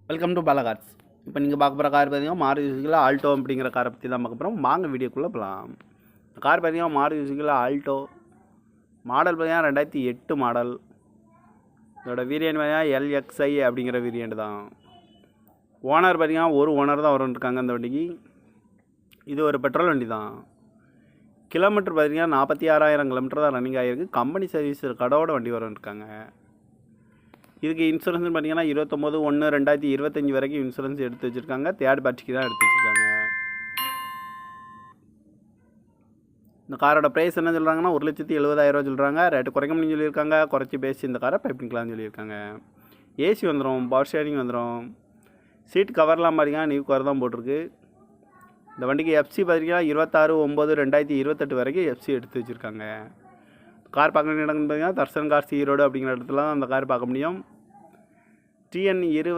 Welcome to Bala cars. இப்போ நீங்கள் பார்க்க போகிற கார் பார்த்தீங்கன்னா மாருதி சுசுகியில் ஆல்டோ அப்படிங்கிற காரை பற்றி தான் பார்க்க போகிறோம். வாங்க வீடியோக்குள்ளே போகலாம். கார் பார்த்தீங்கன்னா மாருதி சுசுகியில் ஆல்டோ மாடல் பார்த்தீங்கன்னா 2008 மாடல். இதோட வேரியண்ட் பார்த்தீங்கன்னா LXI அப்படிங்கிற வேரியண்ட் தான். ஓனர் பார்த்தீங்கன்னா ஒரு ஓனர் தான் இருக்காங்க அந்த வண்டிக்கு. இது ஒரு பெட்ரோல் வண்டி தான். கிலோமீட்டர் பார்த்தீங்கன்னா 46,000 கிலோமீட்டர் தான் ரன்னிங் ஆகிருக்கு. கம்பெனி சர்வீஸ் கடவோட வண்டி இருக்காங்க. இதுக்கு இன்சூரன்ஸ் பார்த்தீங்கன்னா 29/1/2025 வரைக்கும் இன்சூரன்ஸ் எடுத்து வச்சுருக்காங்க. தேர்ட் பார்ட்டிக்கு தான் எடுத்து வச்சுருக்காங்க. இந்த காரோட ப்ரைஸ் என்ன சொல்கிறாங்கன்னா 1,70,000 சொல்கிறாங்க. ரேட்டு குறைக்க முடியும்னு சொல்லியிருக்காங்க. குறைச்சி பேசி இந்த காரை பைப்பிங்கலாம்னு சொல்லியிருக்காங்க. ஏசி வந்துடும், பவர் ஸ்டேரிங் வந்துடும். சீட் கவர்லாம் பார்த்தீங்கன்னா நியூ கவர் தான் போட்டிருக்கு. இந்த வண்டிக்கு எஃப்சி பார்த்தீங்கன்னா 26/9/2028 வரைக்கும் எஃப்சி எடுத்து வச்சுருக்காங்க. கார் பார்க்க வேண்டிய இடம்னு பார்த்தீங்கன்னா தர்சன் கார்ஸ் ஈரோடு அப்படிங்கிற இடத்துல தான் அந்த கார் பார்க்க முடியும். TN 20